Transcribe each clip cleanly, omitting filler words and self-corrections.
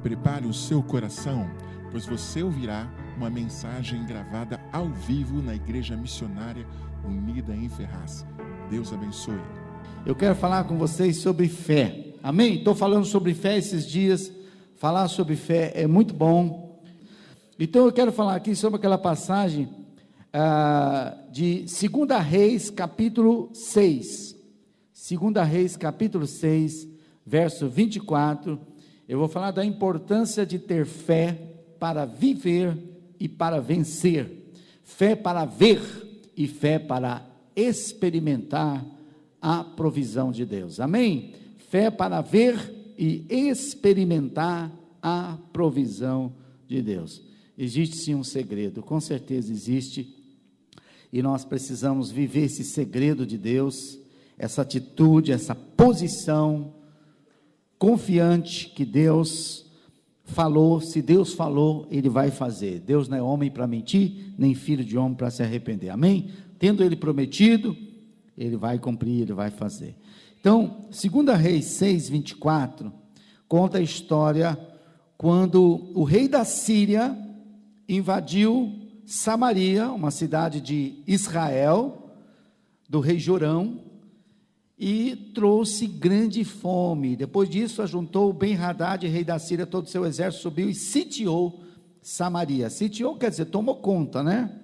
Prepare o seu coração, pois você ouvirá uma mensagem gravada ao vivo na Igreja Missionária Unida em Ferraz. Deus abençoe. Eu quero falar com vocês sobre fé, amém? Estou falando sobre fé esses dias. Falar sobre fé é muito bom. Então eu quero falar aqui sobre aquela passagem de 2 Reis, capítulo 6. 2 Reis, capítulo 6, verso 24. Eu vou falar da importância de ter fé para viver e para vencer. Fé para ver e fé para experimentar a provisão de Deus. Amém? Fé para ver e experimentar a provisão de Deus. Existe sim um segredo, com certeza existe, e nós precisamos viver esse segredo de Deus, essa atitude, essa posição confiante que Deus falou. Se Deus falou, Ele vai fazer. Deus não é homem para mentir, nem filho de homem para se arrepender, amém? Tendo Ele prometido, Ele vai cumprir, Ele vai fazer. Então, 2 Reis 6, 24, conta a história quando o rei da Síria invadiu Samaria, uma cidade de Israel, do rei Jorão, e trouxe grande fome. Depois disso, ajuntou Ben-Hadad, rei da Síria, todo o seu exército, subiu e sitiou Samaria. Sitiou quer dizer, tomou conta, né?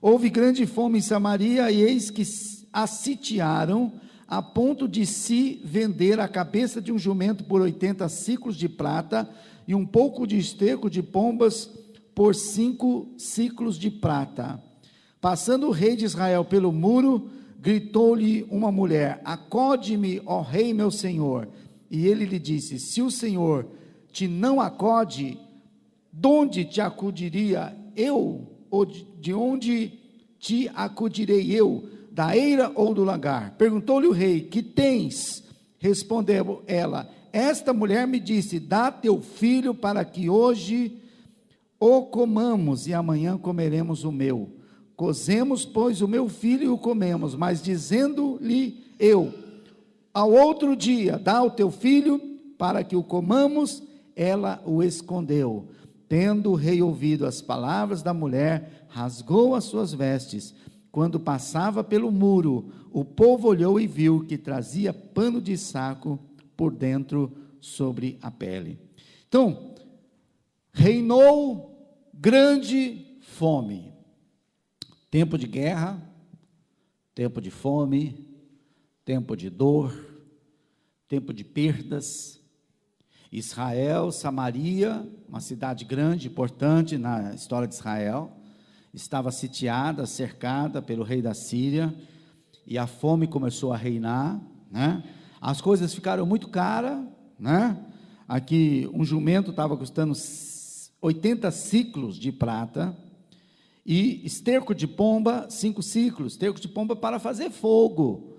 Houve grande fome em Samaria, e eis que a sitiaram, a ponto de se vender a cabeça de um jumento por 80 siclos de prata, e um pouco de esterco de pombas por 5 siclos de prata. Passando o rei de Israel pelo muro, gritou-lhe uma mulher: acode-me, ó rei meu senhor. E ele lhe disse: se o Senhor te não acode, de onde te acudiria eu? Ou de onde te acudirei eu? Da eira ou do lagar? Perguntou-lhe o rei: que tens? Respondeu ela: esta mulher me disse: dá teu filho para que hoje o comamos e amanhã comeremos o meu. Cozemos, pois, o meu filho e o comemos. Mas dizendo-lhe eu: ao outro dia, dá o teu filho para que o comamos, ela o escondeu. Tendo o rei ouvido as palavras da mulher, rasgou as suas vestes. Quando passava pelo muro, o povo olhou e viu que trazia pano de saco por dentro sobre a pele. Então, reinou grande fome. Tempo de guerra, tempo de fome, tempo de dor, tempo de perdas. Israel, Samaria, uma cidade grande, importante na história de Israel, estava sitiada, cercada pelo rei da Síria, e a fome começou a reinar, né? As coisas ficaram muito caras, né? Aqui um jumento estava custando 80 ciclos de prata, e esterco de pomba, 5 ciclos, esterco de pomba para fazer fogo,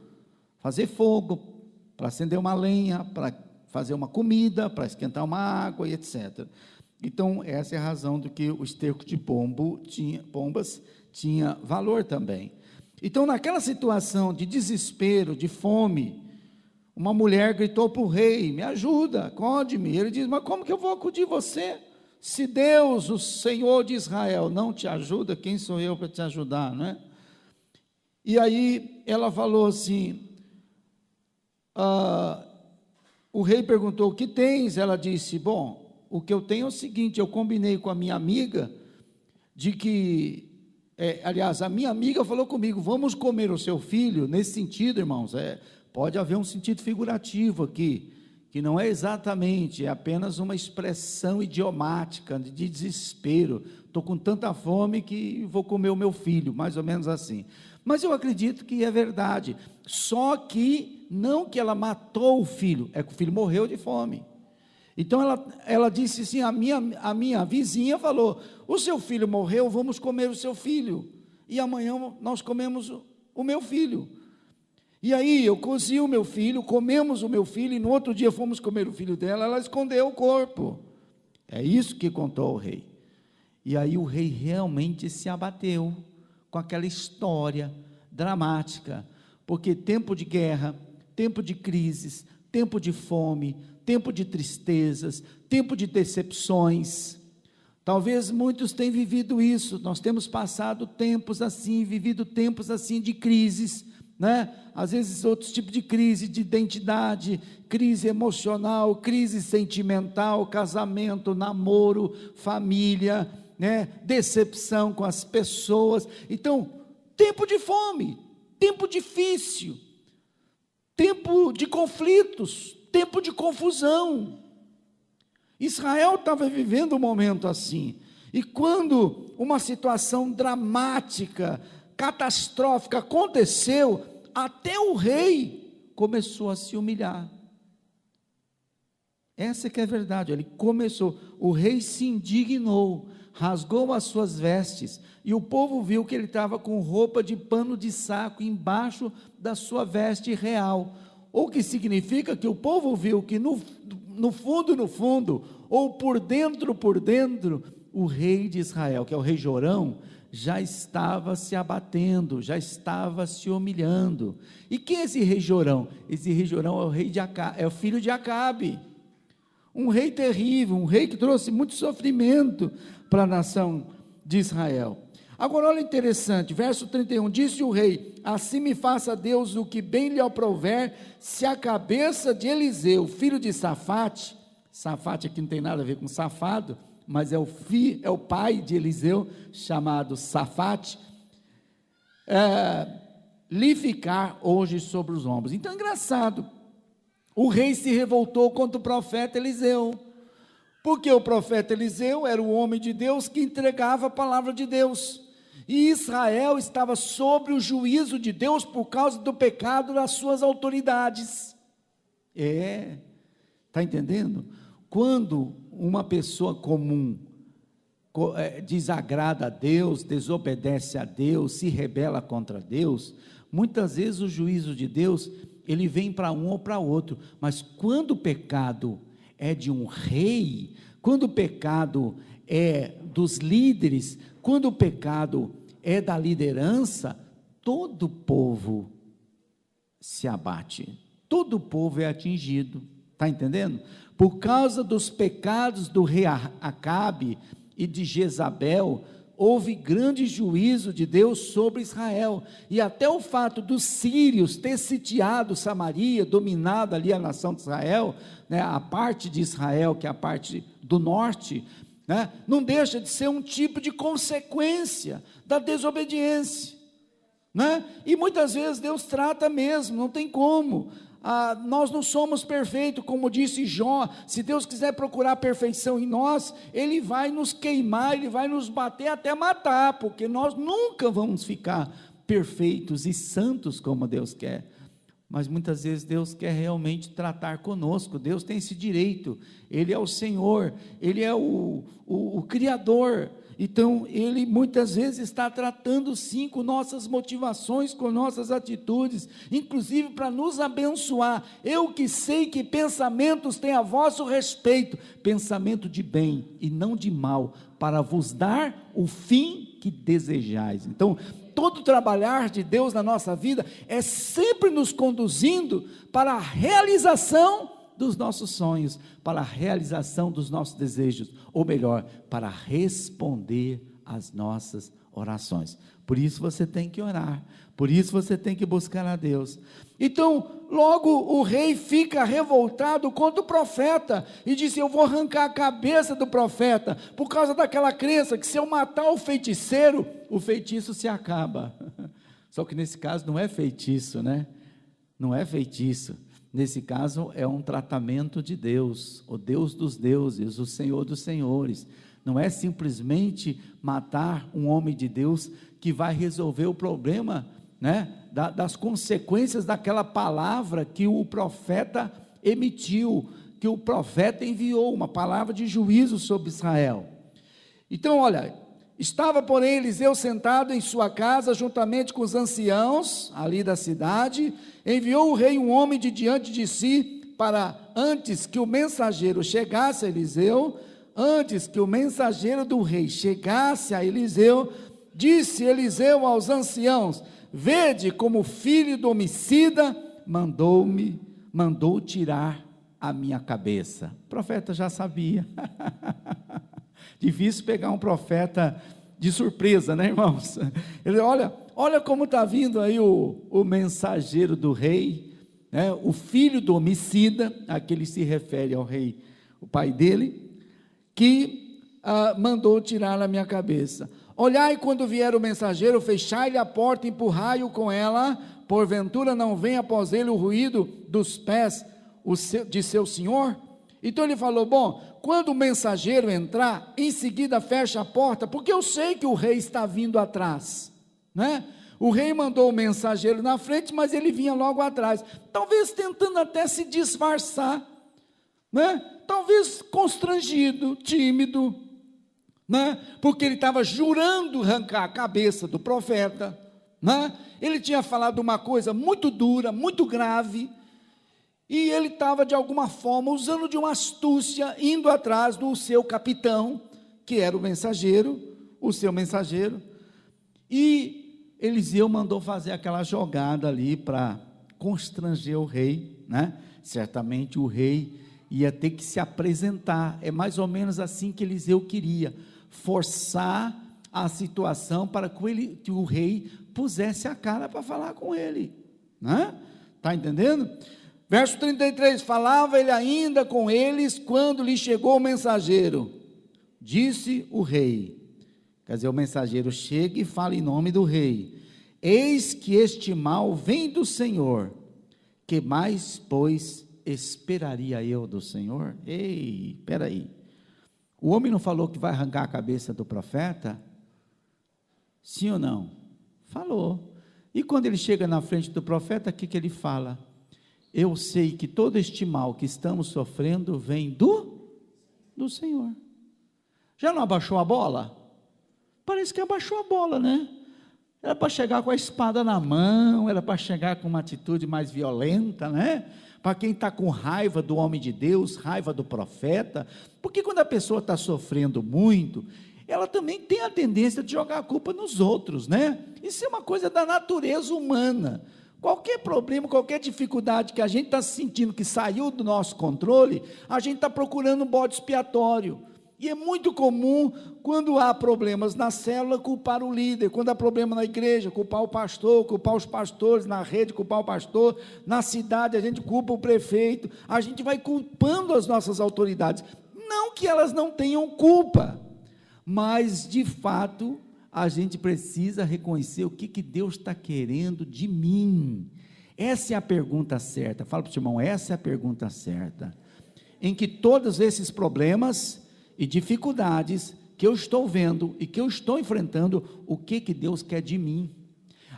para acender uma lenha, para fazer uma comida, para esquentar uma água e etc. Então, essa é a razão do que o esterco de pombas tinha valor também. Então, naquela situação de desespero, de fome, uma mulher gritou para o rei: me ajuda, acode-me. Ele diz: mas como que eu vou acudir você? Se Deus, o Senhor de Israel, não te ajuda, quem sou eu para te ajudar, não é? E aí ela falou assim, o rei perguntou: o que tens? Ela disse: bom, o que eu tenho é o seguinte, eu combinei com a minha amiga, de que, aliás, a minha amiga falou comigo: vamos comer o seu filho. Nesse sentido, irmãos, pode haver um sentido figurativo aqui, que não é exatamente, é apenas uma expressão idiomática, de desespero. Estou com tanta fome que vou comer o meu filho, mais ou menos assim. Mas eu acredito que é verdade, só que não que ela matou o filho, é que o filho morreu de fome. Então ela disse assim: a minha vizinha falou: o seu filho morreu, vamos comer o seu filho, e amanhã nós comemos o meu filho. E aí eu cozi o meu filho, comemos o meu filho, e no outro dia fomos comer o filho dela, ela escondeu o corpo. É isso que contou o rei. E aí o rei realmente se abateu com aquela história dramática, porque tempo de guerra, tempo de crises, tempo de fome, tempo de tristezas, tempo de decepções. Talvez muitos tenham vivido isso. Nós temos passado tempos assim, vivido tempos assim de crises, né? Às vezes outros tipos de crise, de identidade, crise emocional, crise sentimental, casamento, namoro, família, né? Decepção com as pessoas. Então, tempo de fome, tempo difícil, tempo de conflitos, tempo de confusão. Israel estava vivendo um momento assim, e quando uma situação dramática, catastrófica aconteceu, até o rei começou a se humilhar. Essa que é a verdade, ele começou, o rei se indignou, rasgou as suas vestes, e o povo viu que ele estava com roupa de pano de saco embaixo da sua veste real, o que significa que o povo viu que no fundo, ou por dentro, o rei de Israel, que é o rei Jorão, já estava se abatendo, já estava se humilhando. E quem é esse rei Jorão? Esse rei Jorão é o rei de Acabe, é o filho de Acabe, um rei terrível, um rei que trouxe muito sofrimento para a nação de Israel. Agora olha interessante, verso 31, disse o rei, assim me faça Deus o que bem lhe aprouver, se a cabeça de Eliseu, filho de Safate aqui não tem nada a ver com safado, mas é o pai de Eliseu, chamado Safate, lhe ficar hoje sobre os ombros. Então é engraçado, o rei se revoltou contra o profeta Eliseu, porque o profeta Eliseu era o homem de Deus que entregava a palavra de Deus, e Israel estava sob o juízo de Deus por causa do pecado das suas autoridades. Está entendendo? Quando uma pessoa comum desagrada a Deus, desobedece a Deus, se rebela contra Deus, muitas vezes o juízo de Deus, ele vem para um ou para outro, mas quando o pecado é de um rei, quando o pecado é dos líderes, quando o pecado é da liderança, todo o povo se abate, todo o povo é atingido, está entendendo? Por causa dos pecados do rei Acabe e de Jezabel, houve grande juízo de Deus sobre Israel, e até o fato dos sírios ter sitiado Samaria, dominado ali a nação de Israel, né, a parte de Israel, que é a parte do norte, né, não deixa de ser um tipo de consequência da desobediência, né? E muitas vezes Deus trata mesmo, não tem como. Nós não somos perfeitos, como disse Jó. Se Deus quiser procurar a perfeição em nós, Ele vai nos queimar, Ele vai nos bater até matar, porque nós nunca vamos ficar perfeitos e santos como Deus quer, mas muitas vezes Deus quer realmente tratar conosco. Deus tem esse direito, Ele é o Senhor, Ele é o Criador, então Ele muitas vezes está tratando sim com nossas motivações, com nossas atitudes, inclusive para nos abençoar. Eu que sei que pensamentos têm a vosso respeito, pensamento de bem e não de mal, para vos dar o fim que desejais. Então todo o trabalhar de Deus na nossa vida é sempre nos conduzindo para a realização dos nossos sonhos, para a realização dos nossos desejos, ou melhor, para responder às nossas orações. Por isso você tem que orar, por isso você tem que buscar a Deus. Então, logo o rei fica revoltado contra o profeta, e diz: eu vou arrancar a cabeça do profeta, por causa daquela crença, que se eu matar o feiticeiro, o feitiço se acaba. Só que nesse caso não é feitiço, né? Não é feitiço. Nesse caso é um tratamento de Deus, o Deus dos deuses, o Senhor dos senhores. Não é simplesmente matar um homem de Deus que vai resolver o problema, né, das consequências daquela palavra que o profeta emitiu, que o profeta enviou, uma palavra de juízo sobre Israel. Então olha, estava porém Eliseu sentado em sua casa, juntamente com os anciãos ali da cidade. Enviou o rei um homem de diante de si, para antes que o mensageiro chegasse a Eliseu, antes que o mensageiro do rei chegasse a Eliseu, disse Eliseu aos anciãos: vede como o filho do homicida mandou tirar a minha cabeça. O profeta já sabia. Difícil pegar um profeta de surpresa, né, irmãos? Ele, olha como está vindo aí o mensageiro do rei, né, o filho do homicida, a que ele se refere ao rei, o pai dele, que mandou tirar a minha cabeça. Olhai quando vier o mensageiro, fechai-lhe a porta, empurrai-o com ela, porventura não venha após ele o ruído dos pés de seu senhor? Então ele falou, bom, quando o mensageiro entrar, em seguida fecha a porta, porque eu sei que o rei está vindo atrás, né? O rei mandou o mensageiro na frente, mas ele vinha logo atrás, talvez tentando até se disfarçar, né? Talvez constrangido, tímido, né? Porque ele estava jurando arrancar a cabeça do profeta, né? Ele tinha falado uma coisa muito dura, muito grave, e ele estava de alguma forma usando de uma astúcia, indo atrás do seu capitão, que era o mensageiro, o seu mensageiro, e Eliseu mandou fazer aquela jogada ali para constranger o rei, né? Certamente o rei ia ter que se apresentar, é mais ou menos assim que Eliseu queria, forçar a situação para que o rei pusesse a cara para falar com ele, né? Está entendendo? Verso 33, falava ele ainda com eles, quando lhe chegou o mensageiro, disse o rei, quer dizer, o mensageiro chega e fala em nome do rei, eis que este mal vem do Senhor, que mais, pois, esperaria eu do Senhor? Ei, espera aí, o homem não falou que vai arrancar a cabeça do profeta? Sim ou não? Falou. E quando ele chega na frente do profeta, o que ele fala? Eu sei que todo este mal que estamos sofrendo vem do Senhor. Já não abaixou a bola? Parece que abaixou a bola, né? Era para chegar com a espada na mão, era para chegar com uma atitude mais violenta, né? Para quem está com raiva do homem de Deus, raiva do profeta, porque quando a pessoa está sofrendo muito, ela também tem a tendência de jogar a culpa nos outros, né? Isso é uma coisa da natureza humana. Qualquer problema, qualquer dificuldade que a gente está sentindo que saiu do nosso controle, a gente está procurando um bode expiatório. E é muito comum, quando há problemas na célula, culpar o líder, quando há problema na igreja, culpar o pastor, culpar os pastores, na rede, culpar o pastor, na cidade, a gente culpa o prefeito, a gente vai culpando as nossas autoridades. Não que elas não tenham culpa, mas, de fato, a gente precisa reconhecer o que Deus está querendo de mim. Essa é a pergunta certa. Fala para o seu irmão, essa é a pergunta certa. Em que todos esses problemas e dificuldades que eu estou vendo e que eu estou enfrentando, o que Deus quer de mim?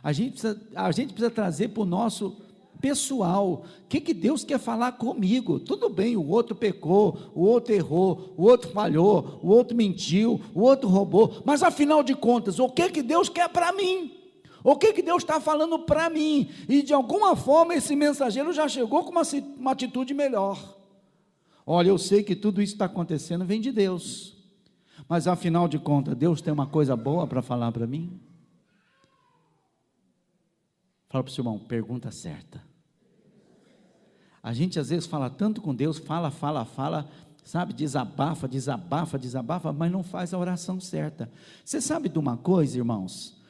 A gente precisa trazer para o nosso pessoal, o que Deus quer falar comigo? Tudo bem, o outro pecou, o outro errou, o outro falhou, o outro mentiu, o outro roubou, mas afinal de contas, o que Deus quer para mim? O que Deus está falando para mim? E de alguma forma esse mensageiro já chegou com uma atitude melhor. Olha, eu sei que tudo isso está acontecendo vem de Deus, mas afinal de contas, Deus tem uma coisa boa para falar para mim? Fala para o seu irmão, pergunta certa. A gente às vezes fala tanto com Deus, fala, sabe, desabafa, mas não faz a oração certa. Você sabe de uma coisa, irmãos?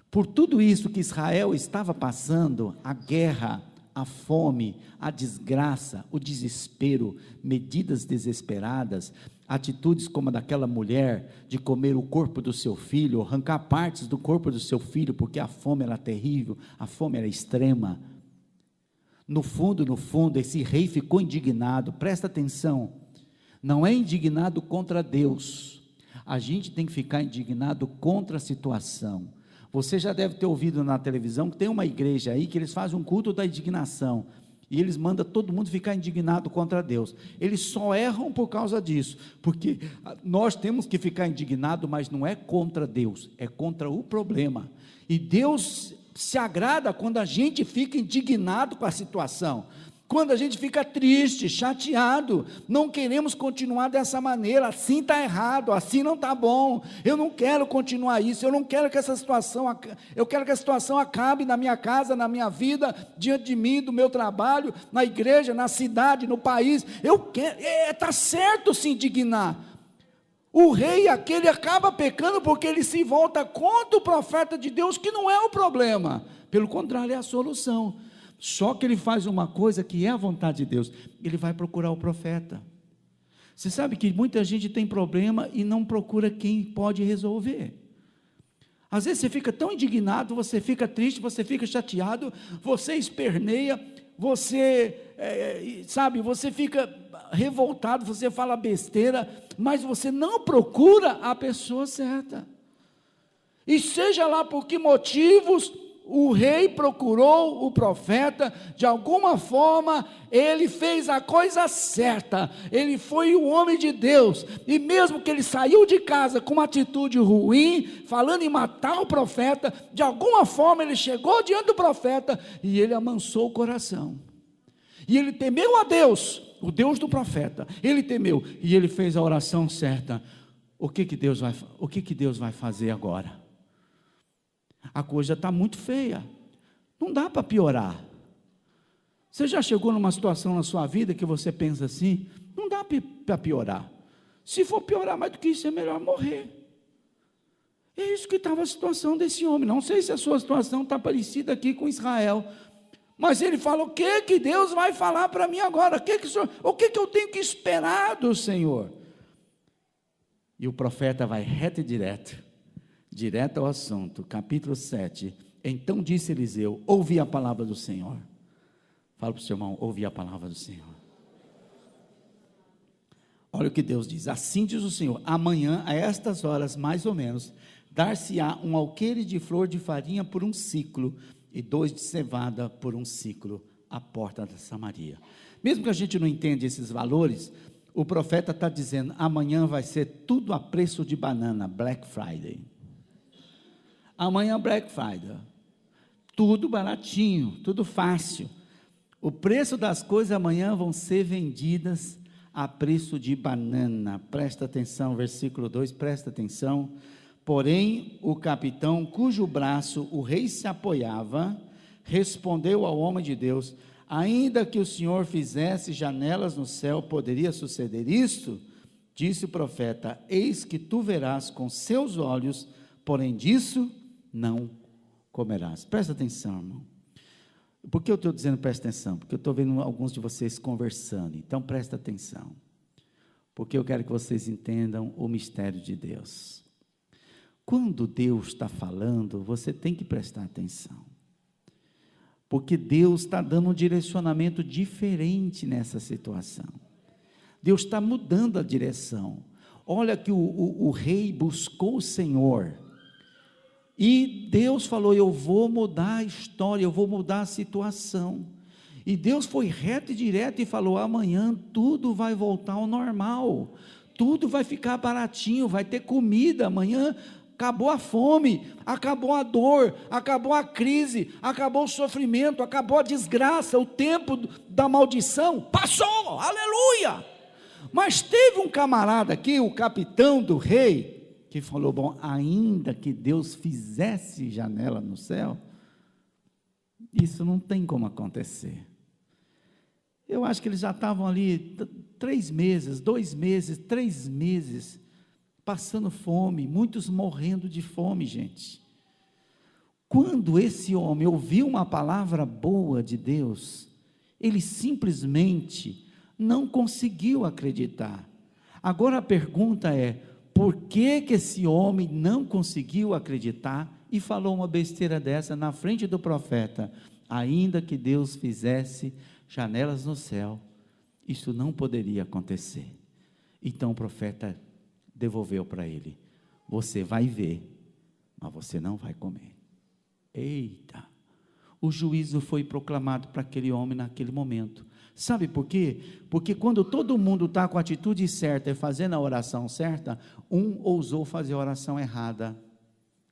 Por tudo isso que Israel estava passando, a guerra, a fome, a desgraça, o desespero, medidas desesperadas, atitudes como a daquela mulher, de comer o corpo do seu filho, arrancar partes do corpo do seu filho, porque a fome era terrível, a fome era extrema. No fundo, esse rei ficou indignado, presta atenção, não é indignado contra Deus, a gente tem que ficar indignado contra a situação. Você já deve ter ouvido na televisão que tem uma igreja aí que eles fazem um culto da indignação, e eles mandam todo mundo ficar indignado contra Deus. Eles só erram por causa disso, porque nós temos que ficar indignado, mas não é contra Deus, é contra o problema. E Deus se agrada quando a gente fica indignado com a situação. Quando a gente fica triste, chateado, não queremos continuar dessa maneira, assim está errado, assim não está bom, eu não quero continuar isso, eu não quero que essa situação, eu quero que a situação acabe na minha casa, na minha vida, diante de mim, do meu trabalho, na igreja, na cidade, no país, eu quero, está certo se indignar. O rei aquele acaba pecando porque ele se volta contra o profeta de Deus, que não é o problema, pelo contrário, é a solução. Só que ele faz uma coisa que é a vontade de Deus, ele vai procurar o profeta. Você sabe que muita gente tem problema e não procura quem pode resolver. Às vezes você fica tão indignado, você fica triste, você fica chateado, você esperneia, você, você fica revoltado, você fala besteira, mas você não procura a pessoa certa. E seja lá por que motivos, o rei procurou o profeta, de alguma forma, ele fez a coisa certa, ele foi o homem de Deus, e mesmo que ele saiu de casa com uma atitude ruim, falando em matar o profeta, de alguma forma ele chegou diante do profeta, e ele amansou o coração, e ele temeu a Deus, o Deus do profeta, ele temeu, e ele fez a oração certa. O que Deus vai fazer agora? A coisa está muito feia, não dá para piorar. Você já chegou numa situação na sua vida que você pensa assim, não dá para piorar, se for piorar mais do que isso, é melhor morrer. É isso que estava a situação desse homem. Não sei se a sua situação está parecida aqui com Israel, mas ele fala, o que Deus vai falar para mim agora? O que eu tenho que esperar do Senhor? E o profeta vai reto e direto ao assunto, capítulo 7, então disse Eliseu, ouvi a palavra do Senhor. Fala para o seu irmão, ouvi a palavra do Senhor. Olha o que Deus diz, assim diz o Senhor, amanhã a estas horas mais ou menos, dar-se-á um alqueire de flor de farinha por um ciclo, e 2 de cevada por um ciclo, à porta da Samaria. Mesmo que a gente não entenda esses valores, o profeta está dizendo, amanhã vai ser tudo a preço de banana, Black Friday. Amanhã Black Friday, tudo baratinho, tudo fácil, o preço das coisas amanhã vão ser vendidas a preço de banana, presta atenção, versículo 2, presta atenção, porém o capitão, cujo braço o rei se apoiava, respondeu ao homem de Deus, ainda que o Senhor fizesse janelas no céu, poderia suceder isto? Disse o profeta, eis que tu verás com seus olhos, porém disso não comerás. Presta atenção, irmão. Por que eu estou dizendo presta atenção? Porque eu estou vendo alguns de vocês conversando, então presta atenção, porque eu quero que vocês entendam o mistério de Deus. Quando Deus está falando, você tem que prestar atenção, porque Deus está dando um direcionamento diferente nessa situação, Deus está mudando a direção. Olha que o rei buscou o Senhor, e Deus falou, eu vou mudar a história, eu vou mudar a situação, e Deus foi reto e direto e falou, amanhã tudo vai voltar ao normal, tudo vai ficar baratinho, vai ter comida, amanhã acabou a fome, acabou a dor, acabou a crise, acabou o sofrimento, acabou a desgraça, o tempo da maldição, passou, aleluia. Mas teve um camarada aqui, o capitão do rei, que falou, bom, ainda que Deus fizesse janela no céu, isso não tem como acontecer. Eu acho que eles já estavam ali 3 meses, 2 meses, 3 meses, passando fome, muitos morrendo de fome, gente. Quando esse homem ouviu uma palavra boa de Deus, ele simplesmente não conseguiu acreditar. Agora a pergunta é, por que esse homem não conseguiu acreditar e falou uma besteira dessa na frente do profeta? Ainda que Deus fizesse janelas no céu, isso não poderia acontecer. Então o profeta devolveu para ele, você vai ver, mas você não vai comer. Eita, o juízo foi proclamado para aquele homem naquele momento. Sabe por quê? Porque quando todo mundo está com a atitude certa e fazendo a oração certa, um ousou fazer a oração errada,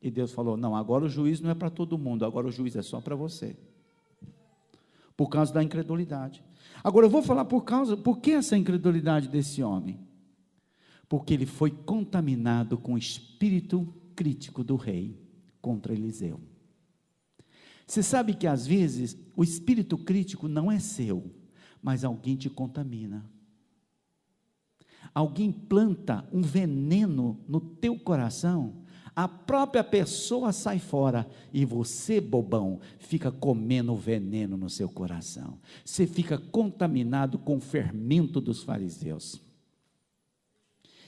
e Deus falou, não, agora o juízo não é para todo mundo, agora o juízo é só para você, por causa da incredulidade. Agora eu vou falar por que essa incredulidade desse homem? Porque ele foi contaminado com o espírito crítico do rei contra Eliseu. Você sabe que às vezes o espírito crítico não é seu, mas alguém te contamina. Alguém planta um veneno no teu coração, a própria pessoa sai fora e você, bobão, fica comendo o veneno no seu coração. Você fica contaminado com o fermento dos fariseus.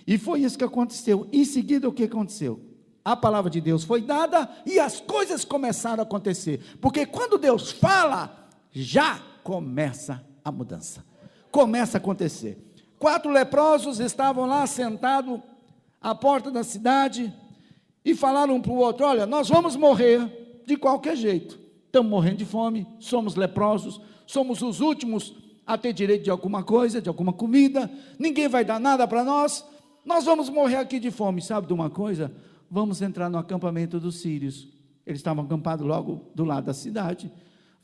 E foi isso que aconteceu. Em seguida, o que aconteceu? A palavra de Deus foi dada e as coisas começaram a acontecer. Porque quando Deus fala, já começa a mudança. Começa a acontecer. 4 leprosos estavam lá sentados à porta da cidade e falaram um para o outro: olha, nós vamos morrer de qualquer jeito. Estamos morrendo de fome, somos leprosos, somos os últimos a ter direito de alguma coisa, de alguma comida, ninguém vai dar nada para nós. Nós vamos morrer aqui de fome. Sabe de uma coisa? Vamos entrar no acampamento dos sírios. Eles estavam acampados logo do lado da cidade.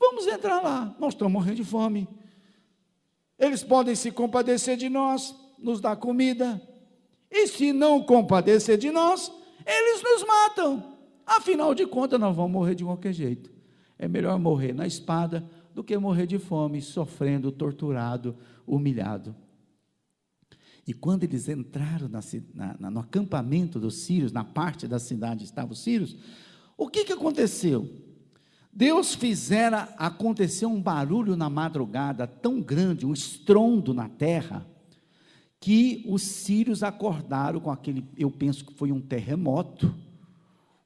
Vamos entrar lá, nós estamos morrendo de fome. Eles podem se compadecer de nós, nos dar comida. E se não compadecer de nós, eles nos matam. Afinal de contas, nós vamos morrer de qualquer jeito. É melhor morrer na espada do que morrer de fome, sofrendo, torturado, humilhado. E quando eles entraram no acampamento dos sírios, na parte da cidade estavam os sírios, o que aconteceu? Deus fizera acontecer um barulho na madrugada tão grande, um estrondo na terra, que os sírios acordaram com aquele, eu penso que foi um terremoto,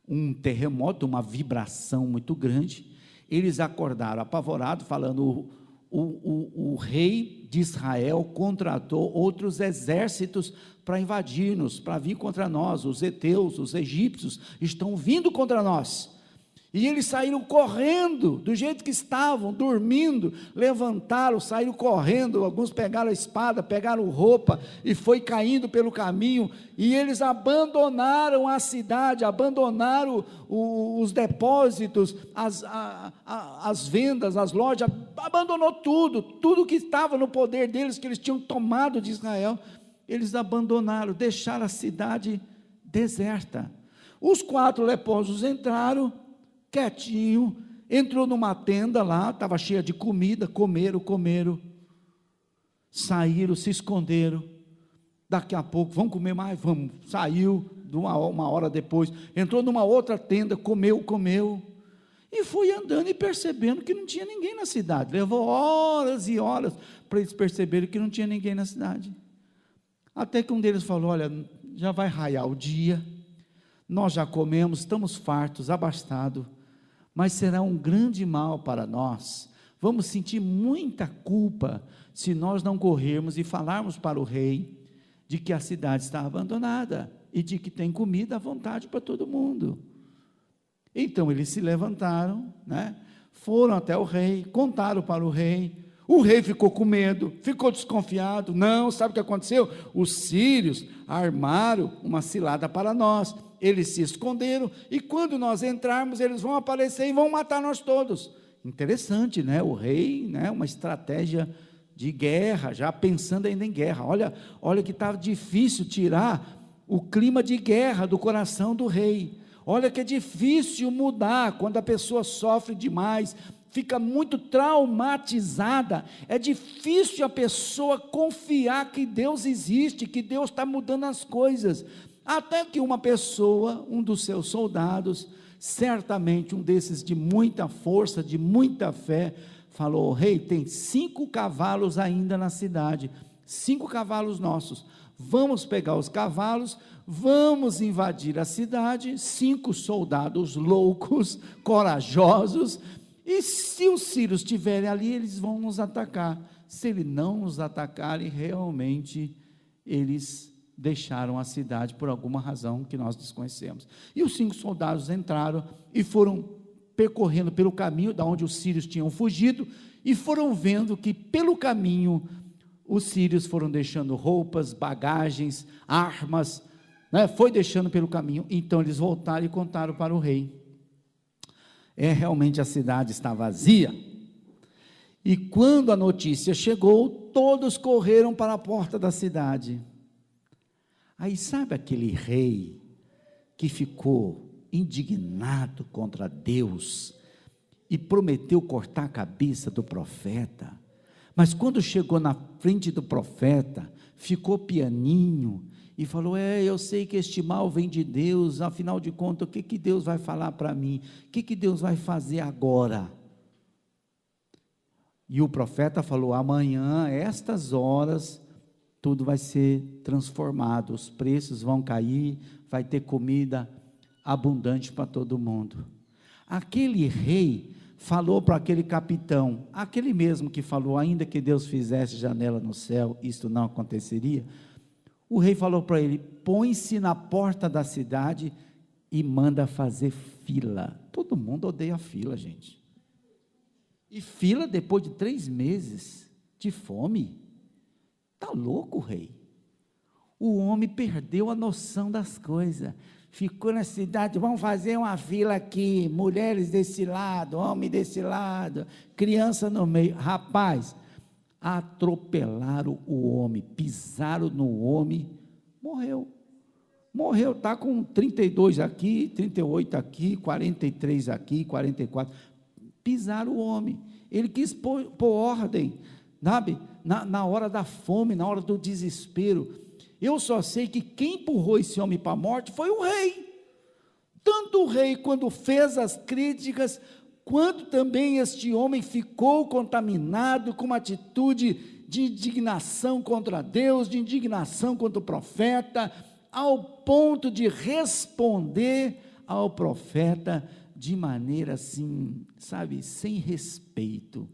uma vibração muito grande. Eles acordaram apavorados, falando: o rei de Israel contratou outros exércitos para invadir-nos, para vir contra nós. Os heteus, os egípcios estão vindo contra nós. E eles saíram correndo, do jeito que estavam, dormindo, levantaram, saíram correndo, alguns pegaram a espada, pegaram roupa, e foi caindo pelo caminho, e eles abandonaram a cidade, abandonaram os depósitos, as vendas, as lojas, abandonou tudo que estava no poder deles, que eles tinham tomado de Israel, eles abandonaram, deixaram a cidade deserta. Os 4 leprosos entraram, quietinho, entrou numa tenda lá, estava cheia de comida, comeram, saíram, se esconderam. Daqui a pouco, vamos comer mais? Vamos. Saiu, uma hora depois, entrou numa outra tenda, comeu, e foi andando e percebendo que não tinha ninguém na cidade. Levou horas e horas para eles perceberem que não tinha ninguém na cidade. Até que um deles falou: olha, já vai raiar o dia, nós já comemos, estamos fartos, abastados, mas será um grande mal para nós. Vamos sentir muita culpa se nós não corrermos e falarmos para o rei de que a cidade está abandonada e de que tem comida à vontade para todo mundo. Então eles se levantaram, foram até o rei, contaram para o rei ficou com medo, ficou desconfiado. Não, sabe o que aconteceu? Os sírios armaram uma cilada para nós, eles se esconderam, e quando nós entrarmos, eles vão aparecer e vão matar nós todos. Interessante, o rei, uma estratégia de guerra, já pensando ainda em guerra. Olha que estava difícil tirar o clima de guerra do coração do rei. Olha que é difícil mudar quando a pessoa sofre demais, fica muito traumatizada. É difícil a pessoa confiar que Deus existe, que Deus está mudando as coisas. Até que uma pessoa, um dos seus soldados, certamente um desses de muita força, de muita fé, falou: rei, tem 5 cavalos ainda na cidade, 5 cavalos nossos, vamos pegar os cavalos, vamos invadir a cidade. 5 soldados loucos, corajosos, e se os sírios estiverem ali, eles vão nos atacar. Se eles não nos atacarem, realmente eles deixaram a cidade por alguma razão que nós desconhecemos. E os 5 soldados entraram e foram percorrendo pelo caminho da onde os sírios tinham fugido, e foram vendo que pelo caminho os sírios foram deixando roupas, bagagens, armas, foi deixando pelo caminho. Então eles voltaram e contaram para o rei. Realmente a cidade está vazia. E quando a notícia chegou, todos correram para a porta da cidade. Aí sabe aquele rei que ficou indignado contra Deus e prometeu cortar a cabeça do profeta, mas quando chegou na frente do profeta, ficou pianinho e falou: eu sei que este mal vem de Deus, afinal de contas, o que Deus vai falar para mim? O que Deus vai fazer agora? E o profeta falou: amanhã, estas horas, tudo vai ser transformado, os preços vão cair, vai ter comida abundante para todo mundo. Aquele rei falou para aquele capitão, aquele mesmo que falou, ainda que Deus fizesse janela no céu, isto não aconteceria. O rei falou para ele: põe-se na porta da cidade e manda fazer fila. Todo mundo odeia fila, gente. E fila depois de 3 meses de fome. Está louco, rei? O homem perdeu a noção das coisas. Ficou na cidade: vamos fazer uma fila aqui, mulheres desse lado, homem desse lado, criança no meio. Rapaz, atropelaram o homem, pisaram no homem, morreu, está com 32 aqui, 38 aqui, 43 aqui, 44, pisaram o homem. Ele quis pôr ordem, sabe, na hora da fome, na hora do desespero. Eu só sei que quem empurrou esse homem para a morte foi o rei. Tanto o rei, quando fez as críticas, quanto também este homem ficou contaminado com uma atitude de indignação contra Deus, de indignação contra o profeta, ao ponto de responder ao profeta de maneira assim, sabe, sem respeito.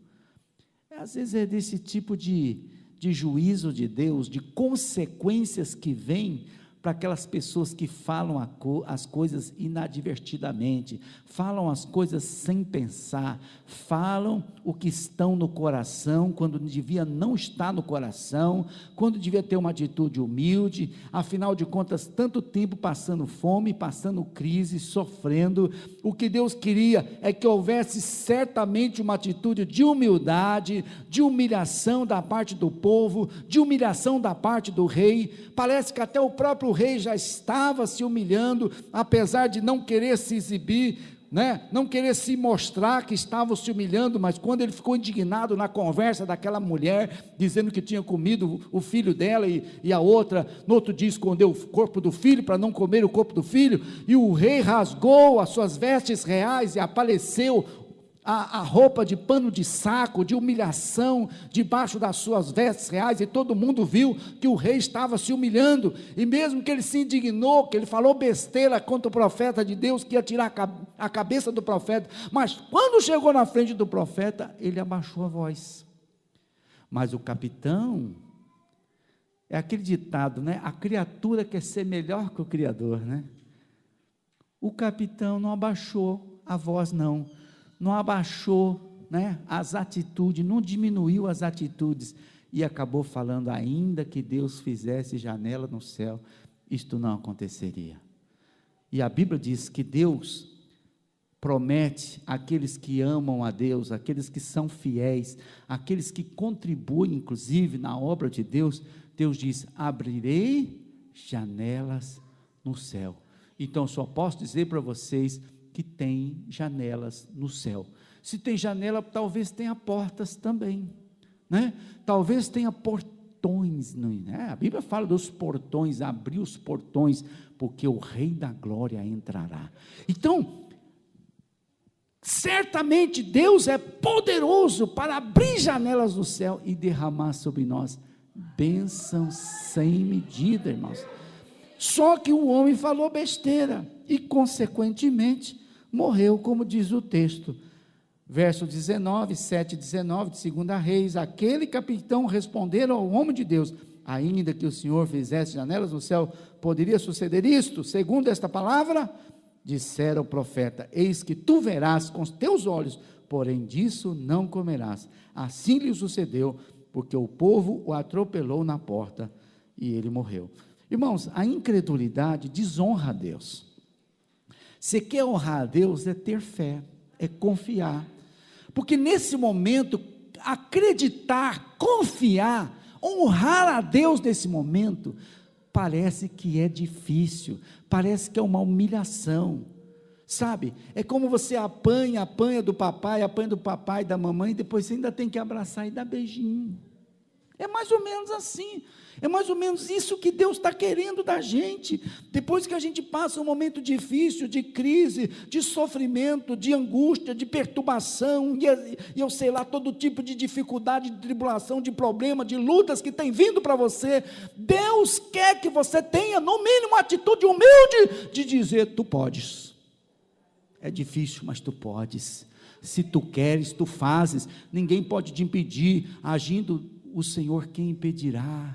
Às vezes é desse tipo de juízo de Deus, de consequências que vêm para aquelas pessoas que falam as coisas inadvertidamente, falam as coisas sem pensar, falam o que estão no coração, quando devia não estar no coração, quando devia ter uma atitude humilde. Afinal de contas, tanto tempo passando fome, passando crise, sofrendo. O que Deus queria é que houvesse certamente uma atitude de humildade, de humilhação da parte do povo, de humilhação da parte do rei. Parece que até o próprio rei já estava se humilhando, apesar de não querer se exibir, não querer se mostrar que estava se humilhando, mas quando ele ficou indignado na conversa daquela mulher, dizendo que tinha comido o filho dela, e a outra, no outro dia, escondeu o corpo do filho, para não comer o corpo do filho, e o rei rasgou as suas vestes reais, e apareceu a roupa de pano de saco, de humilhação, debaixo das suas vestes reais, e todo mundo viu que o rei estava se humilhando, e mesmo que ele se indignou, que ele falou besteira contra o profeta de Deus, que ia tirar a cabeça do profeta, mas quando chegou na frente do profeta, ele abaixou a voz. Mas o capitão, é aquele ditado, a criatura quer ser melhor que o Criador, o capitão não abaixou a voz, não abaixou, as atitudes, não diminuiu as atitudes, e acabou falando: ainda que Deus fizesse janela no céu, isto não aconteceria. E a Bíblia diz que Deus promete àqueles que amam a Deus, àqueles que são fiéis, àqueles que contribuem inclusive na obra de Deus, Deus diz: abrirei janelas no céu. Então só posso dizer para vocês que tem janelas no céu. Se tem janela, talvez tenha portas também, talvez tenha portões, A Bíblia fala dos portões, abrir os portões, porque o Rei da Glória entrará. Então, certamente Deus é poderoso para abrir janelas no céu e derramar sobre nós bênçãos sem medida, irmãos. Só que o homem falou besteira e, consequentemente, morreu, como diz o texto, verso 19, 7, 19, de 2 Reis. Aquele capitão responderam ao homem de Deus: ainda que o Senhor fizesse janelas no céu, poderia suceder isto? Segundo esta palavra, dissera o profeta: eis que tu verás com os teus olhos, porém disso não comerás. Assim lhe sucedeu, porque o povo o atropelou na porta, e ele morreu. Irmãos, a incredulidade desonra a Deus. Você quer honrar a Deus, é ter fé, é confiar, porque nesse momento, acreditar, confiar, honrar a Deus nesse momento, parece que é difícil, parece que é uma humilhação, sabe? É como você apanha do papai e da mamãe, e depois você ainda tem que abraçar e dar beijinho. É mais ou menos assim, é mais ou menos isso que Deus está querendo da gente. Depois que a gente passa um momento difícil, de crise, de sofrimento, de angústia, de perturbação, e eu sei lá, todo tipo de dificuldade, de tribulação, de problema, de lutas que tem vindo para você, Deus quer que você tenha, no mínimo, uma atitude humilde, de dizer: tu podes, é difícil, mas tu podes, se tu queres, tu fazes, ninguém pode te impedir, agindo o Senhor, quem impedirá?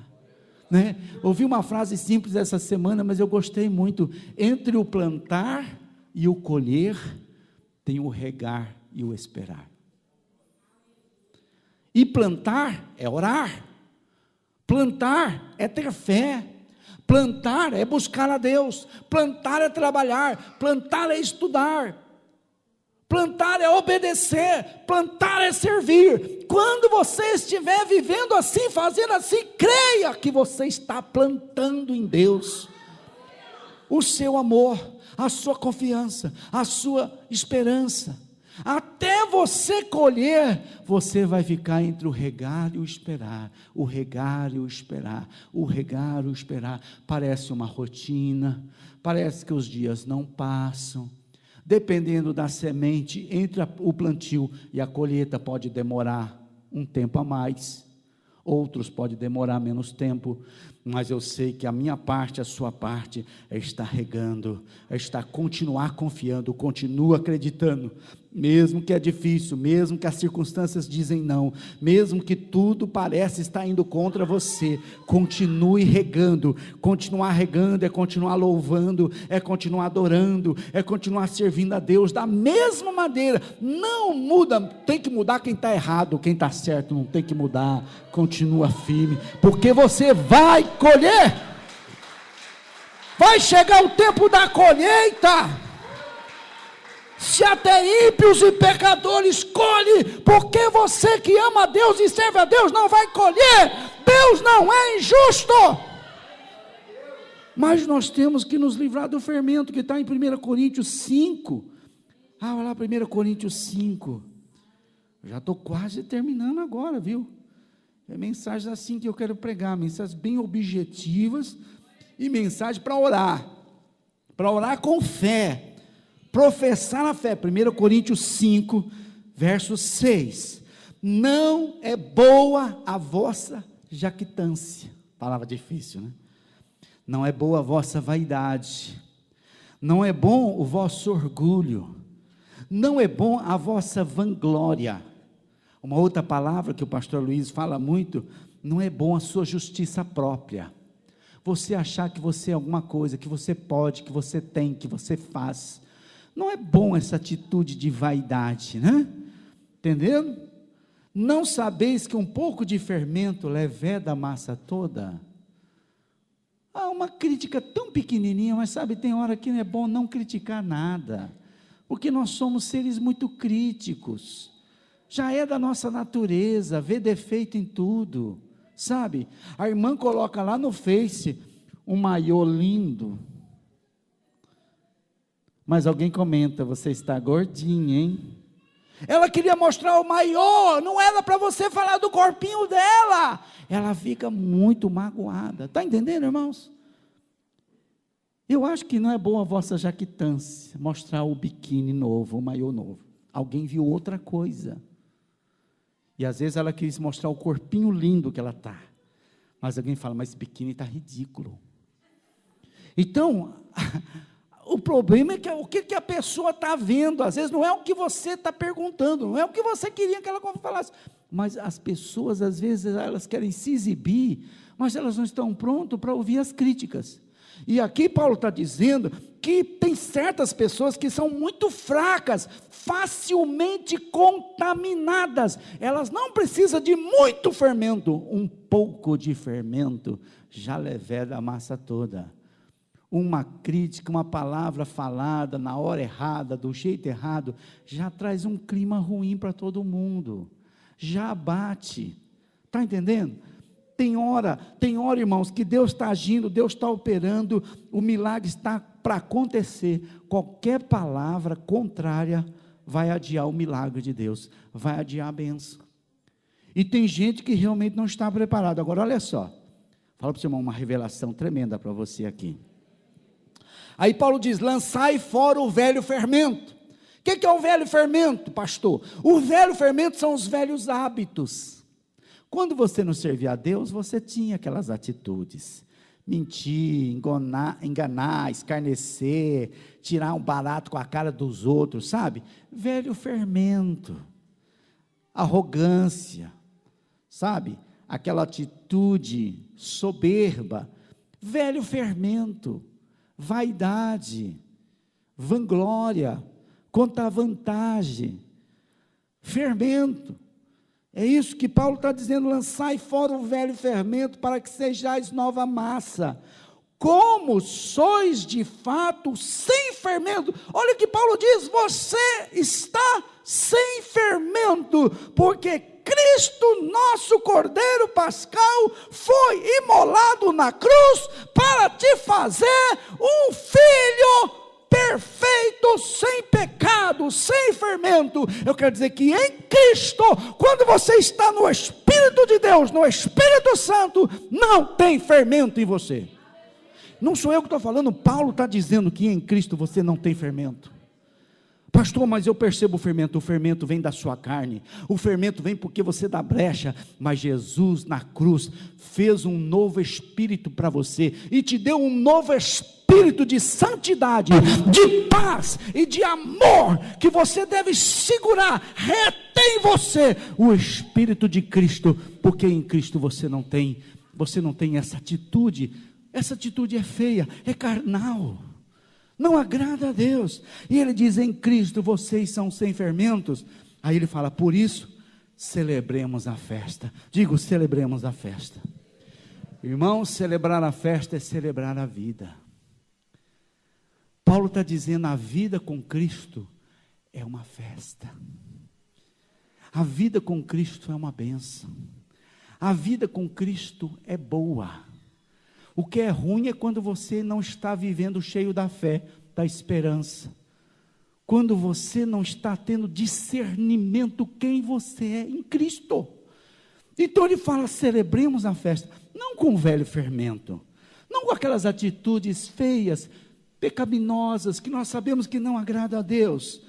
Né? Ouvi uma frase simples essa semana, mas eu gostei muito: entre o plantar e o colher, tem o regar e o esperar. E plantar é orar, plantar é ter fé, plantar é buscar a Deus, plantar é trabalhar, plantar é estudar, plantar é obedecer, plantar é servir. Quando você estiver vivendo assim, fazendo assim, creia que você está plantando em Deus o seu amor, a sua confiança, a sua esperança. Até você colher, você vai ficar entre o regar e o esperar, o regar e o esperar, o regar e o esperar. Parece uma rotina, parece que os dias não passam. Dependendo da semente, entre o plantio e a colheita pode demorar um tempo a mais, outros pode demorar menos tempo, mas eu sei que a minha parte, a sua parte, é estar regando, é estar continuar confiando, continua acreditando, mesmo que é difícil, mesmo que as circunstâncias dizem não, mesmo que tudo parece estar indo contra você, continue regando. Continuar regando é continuar louvando, é continuar adorando, é continuar servindo a Deus da mesma maneira. Não muda, tem que mudar quem está errado, quem está certo não tem que mudar, continua firme, porque você vai colher, vai chegar o tempo da colheita. Se até ímpios e pecadores colhem, porque você que ama a Deus e serve a Deus não vai colher. Deus não é injusto. Mas nós temos que nos livrar do fermento, que está em 1 Coríntios 5. Olha lá, 1 Coríntios 5. Já estou quase terminando agora, viu? É mensagens assim que eu quero pregar, mensagens bem objetivas, e mensagem para orar com fé, professar a fé. 1 Coríntios 5, verso 6, não é boa a vossa jactância, palavra difícil, né? Não é boa a vossa vaidade, não é bom o vosso orgulho, não é bom a vossa vanglória. Uma outra palavra que o pastor Luiz fala muito: não é bom a sua justiça própria, você achar que você é alguma coisa, que você pode, que você tem, que você faz. Não é bom essa atitude de vaidade, né? Entendendo? Não sabeis que um pouco de fermento leveda a massa toda? Há uma crítica tão pequenininha, mas sabe, tem hora que não é bom não criticar nada, porque nós somos seres muito críticos, já é da nossa natureza, ver defeito em tudo, sabe? A irmã coloca lá no Face, um maiô lindo, mas alguém comenta: você está gordinha, hein? Ela queria mostrar o maiô, não era para você falar do corpinho dela. Ela fica muito magoada, está entendendo, irmãos? Eu acho que não é boa a vossa jactância, mostrar o biquíni novo, o maiô novo. Alguém viu outra coisa, e às vezes ela quis mostrar o corpinho lindo que ela está, mas alguém fala: mas esse biquíni está ridículo. Então, o problema é que o que a pessoa está vendo, às vezes não é o que você está perguntando, não é o que você queria que ela falasse, mas as pessoas, às vezes, elas querem se exibir, mas elas não estão prontas para ouvir as críticas. E aqui Paulo está dizendo que tem certas pessoas que são muito fracas, facilmente contaminadas, elas não precisam de muito fermento, um pouco de fermento já leveda a massa toda. Uma crítica, uma palavra falada na hora errada, do jeito errado, já traz um clima ruim para todo mundo, já bate. Está entendendo? Tem hora, irmãos, que Deus está agindo, Deus está operando, o milagre está para acontecer. Qualquer palavra contrária vai adiar o milagre de Deus, vai adiar a bênção. E tem gente que realmente não está preparado. Agora, olha só, fala para o seu irmão uma revelação tremenda para você aqui. Aí Paulo diz, lançai fora o velho fermento. O que é o velho fermento, pastor? O velho fermento são os velhos hábitos. Quando você não servia a Deus, você tinha aquelas atitudes, mentir, enganar, escarnecer, tirar um barato com a cara dos outros, sabe? Velho fermento, arrogância, sabe? Aquela atitude soberba, velho fermento, vaidade, vanglória, contar vantagem, fermento. É isso que Paulo está dizendo, lançai fora o velho fermento, para que sejais nova massa, como sois de fato sem fermento. Olha o que Paulo diz, você está sem fermento, porque Cristo, nosso Cordeiro Pascal, foi imolado na cruz, para te fazer um filho perfeito, sem pecado, sem fermento. Eu quero dizer que em Cristo, quando você está no Espírito de Deus, no Espírito Santo, não tem fermento em você. Não sou eu que estou falando, Paulo está dizendo que em Cristo você não tem fermento. Pastor, mas eu percebo o fermento vem da sua carne, o fermento vem porque você dá brecha, mas Jesus na cruz fez um novo espírito para você, e te deu um novo espírito de santidade, de paz e de amor, que você deve segurar, retém você o Espírito de Cristo, porque em Cristo você não tem essa atitude é feia, é carnal, não agrada a Deus. E ele diz, em Cristo vocês são sem fermentos. Aí ele fala, por isso celebremos a festa. Digo, celebremos a festa. Irmãos, celebrar a festa é celebrar a vida. Paulo está dizendo, a vida com Cristo é uma festa. A vida com Cristo é uma bênção. A vida com Cristo é boa. O que é ruim é quando você não está vivendo cheio da fé, da esperança. Quando você não está tendo discernimento quem você é em Cristo. Então ele fala, celebremos a festa, não com o velho fermento, não com aquelas atitudes feias, pecaminosas, que nós sabemos que não agrada a Deus,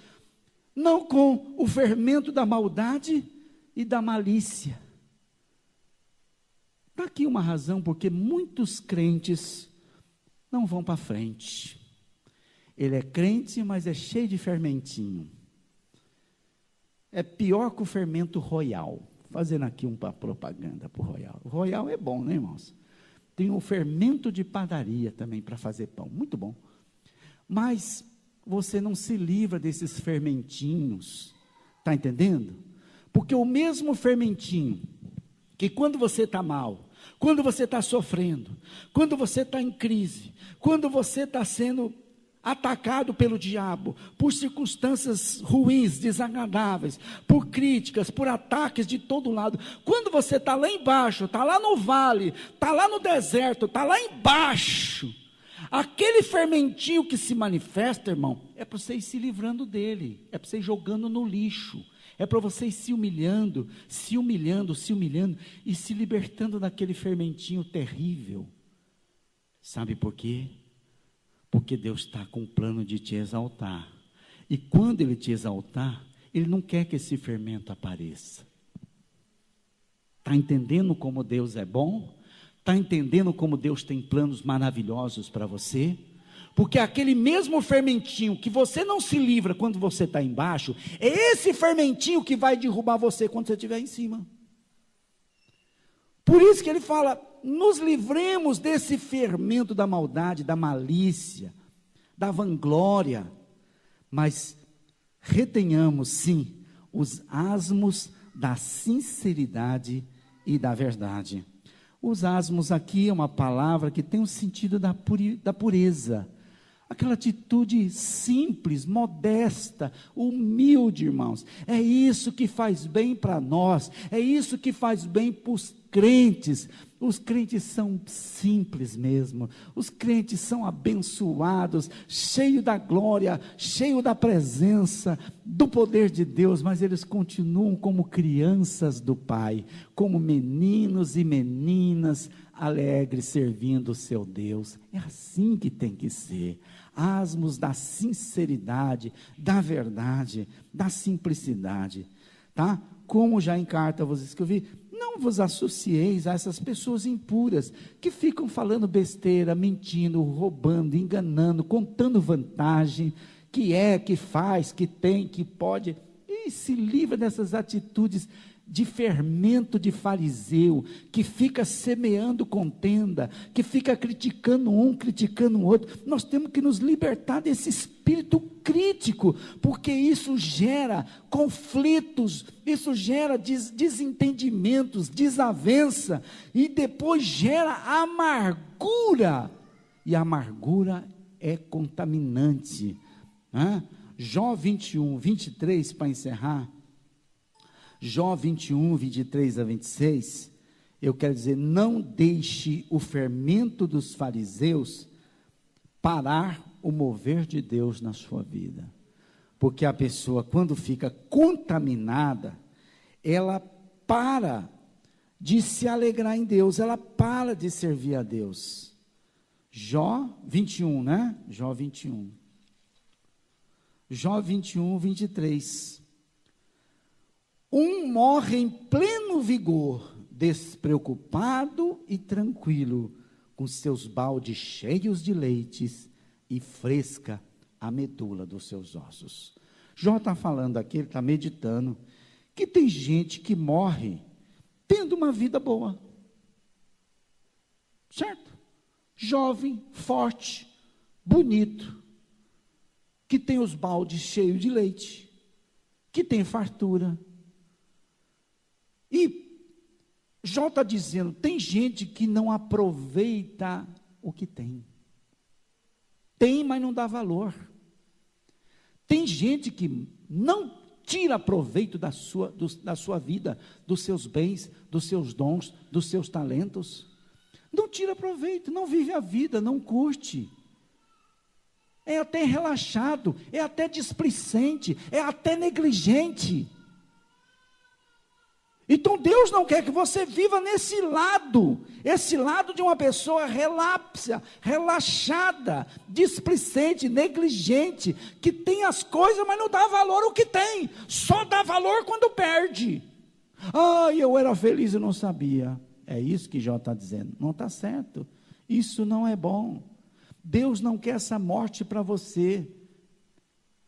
não com o fermento da maldade e da malícia. Está aqui uma razão porque muitos crentes não vão para frente. Ele é crente, mas é cheio de fermentinho. É pior que o fermento Royal. Fazendo aqui uma propaganda para o Royal. O Royal é bom, né, irmãos? Tem o fermento de padaria também para fazer pão, muito bom. Mas você não se livra desses fermentinhos, está entendendo? Porque o mesmo fermentinho, que quando você está mal, quando você está sofrendo, quando você está em crise, quando você está sendo atacado pelo diabo, por circunstâncias ruins, desagradáveis, por críticas, por ataques de todo lado, quando você está lá embaixo, está lá no vale, está lá no deserto, está lá embaixo, aquele fermentinho que se manifesta, irmão, é para você ir se livrando dele, é para você ir jogando no lixo, é para você ir se humilhando e se libertando daquele fermentinho terrível. Sabe por quê? Porque Deus está com o plano de te exaltar, e quando Ele te exaltar, Ele não quer que esse fermento apareça. Está entendendo como Deus é bom? Está entendendo como Deus tem planos maravilhosos para você? Porque aquele mesmo fermentinho que você não se livra quando você está embaixo, é esse fermentinho que vai derrubar você quando você estiver em cima. Por isso que ele fala, nos livremos desse fermento da maldade, da malícia, da vanglória, mas retenhamos sim os asmos da sinceridade e da verdade. Os asmos aqui é uma palavra que tem o sentido da pureza, Aquela atitude simples, modesta, humilde, irmãos. É isso que faz bem para nós, é isso que faz bem para os crentes. Os crentes são simples mesmo, os crentes são abençoados, cheios da glória, cheios da presença, do poder de Deus, mas eles continuam como crianças do Pai, como meninos e meninas alegres servindo o seu Deus. É assim que tem que ser. Asmos da sinceridade, da verdade, da simplicidade, tá? Como já em carta vos escrevi, não vos associeis a essas pessoas impuras, que ficam falando besteira, mentindo, roubando, enganando, contando vantagem, que faz, que tem, que pode, e se livra dessas atitudes de fermento de fariseu, que fica semeando contenda, que fica criticando um, criticando o outro. Nós temos que nos libertar desse espírito crítico, porque isso gera conflitos, isso gera desentendimentos, desavença, e depois gera amargura, e a amargura é contaminante, né? Jó 21, 23, para encerrar, Jó 21, 23 a 26, eu quero dizer, não deixe o fermento dos fariseus parar o mover de Deus na sua vida, porque a pessoa, quando fica contaminada, ela para de se alegrar em Deus, ela para de servir a Deus. Jó 21, né? Jó 21. Jó 21, 23. Um morre em pleno vigor, despreocupado e tranquilo, com seus baldes cheios de leites e fresca a medula dos seus ossos. Jó está falando aqui, ele está meditando, que tem gente que morre tendo uma vida boa, certo? Jovem, forte, bonito, que tem os baldes cheios de leite, que tem fartura. E Jó está dizendo, tem gente que não aproveita o que tem. Tem, mas não dá valor. Tem gente que não tira proveito da sua vida, dos seus bens, dos seus dons, dos seus talentos. Não tira proveito, não vive a vida, não curte. É até relaxado, é até displicente, é até negligente. Então Deus não quer que você viva nesse lado, esse lado de uma pessoa relapsa, relaxada, displicente, negligente, que tem as coisas, mas não dá valor ao que tem, só dá valor quando perde. Eu era feliz e não sabia. É isso que Jó está dizendo, não está certo, isso não é bom. Deus não quer essa morte para você.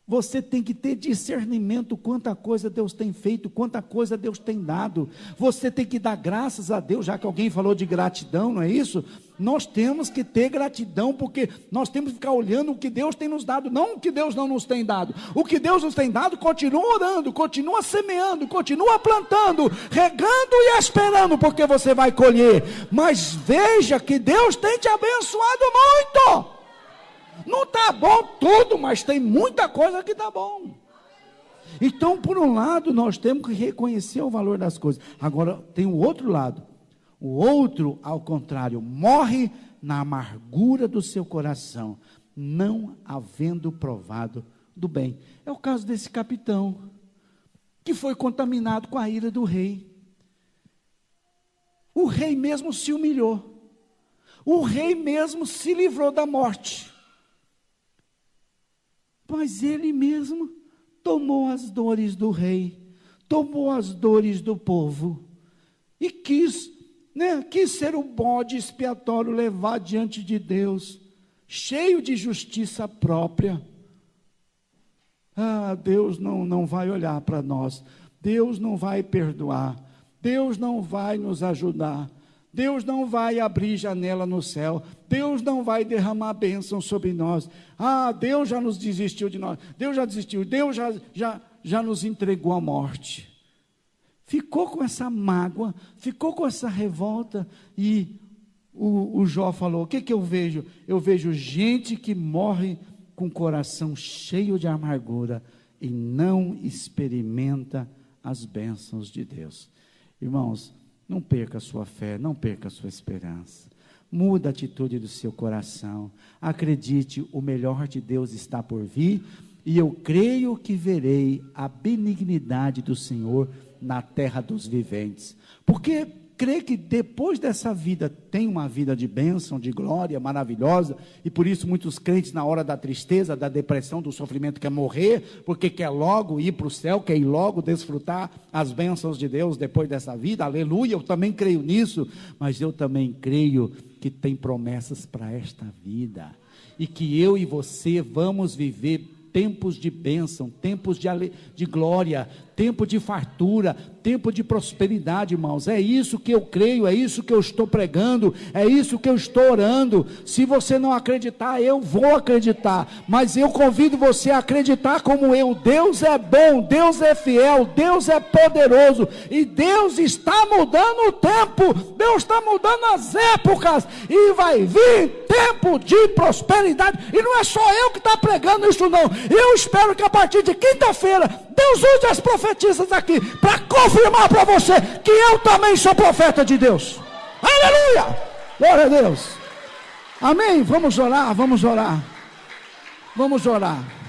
Você tem que ter discernimento quanta coisa Deus tem feito, quanta coisa Deus tem dado. Você tem que dar graças a Deus, já que alguém falou de gratidão, não é isso? Nós temos que ter gratidão, porque nós temos que ficar olhando o que Deus tem nos dado, não o que Deus não nos tem dado. O que Deus nos tem dado, continua orando, continua semeando, continua plantando, regando e esperando, porque você vai colher. Mas veja que Deus tem te abençoado muito. Não está bom tudo, mas tem muita coisa que está bom. Então, por um lado, nós temos que reconhecer o valor das coisas. Agora, tem o outro lado. O outro, ao contrário, morre na amargura do seu coração, não havendo provado do bem. É o caso desse capitão, que foi contaminado com a ira do rei. O rei mesmo se humilhou. O rei mesmo se livrou da morte. Mas ele mesmo tomou as dores do rei, tomou as dores do povo, e quis ser o bode expiatório levar diante de Deus, cheio de justiça própria. Deus não vai olhar para nós, Deus não vai perdoar, Deus não vai nos ajudar, Deus não vai abrir janela no céu, Deus não vai derramar bênção sobre nós. Deus já nos desistiu de nós, Deus já desistiu, Deus já nos entregou à morte. Ficou com essa mágoa, ficou com essa revolta, e o Jó falou, o que eu vejo? Eu vejo gente que morre com o coração cheio de amargura e não experimenta as bênçãos de Deus. Irmãos, não perca a sua fé, não perca a sua esperança. Muda a atitude do seu coração. Acredite, o melhor de Deus está por vir, e eu creio que verei a benignidade do Senhor na terra dos viventes. Porque creio que depois dessa vida tem uma vida de bênção, de glória maravilhosa, e por isso muitos crentes na hora da tristeza, da depressão, do sofrimento quer morrer, porque quer logo ir para o céu, quer ir logo desfrutar as bênçãos de Deus depois dessa vida. Aleluia, eu também creio nisso, mas eu também creio que tem promessas para esta vida, e que eu e você vamos viver tempos de bênção, tempos de glória, tempo de fartura, tempo de prosperidade, irmãos. É isso que eu creio, é isso que eu estou pregando, é isso que eu estou orando. Se você não acreditar, eu vou acreditar, mas eu convido você a acreditar como eu. Deus é bom, Deus é fiel, Deus é poderoso, e Deus está mudando o tempo, Deus está mudando as épocas, e vai vir tempo de prosperidade. E não é só eu que estou pregando isso não, eu espero que a partir de quinta-feira Deus use as profetisas aqui para confirmar para você que eu também sou profeta de Deus. Aleluia, glória a Deus, amém. Vamos orar, vamos orar, vamos orar.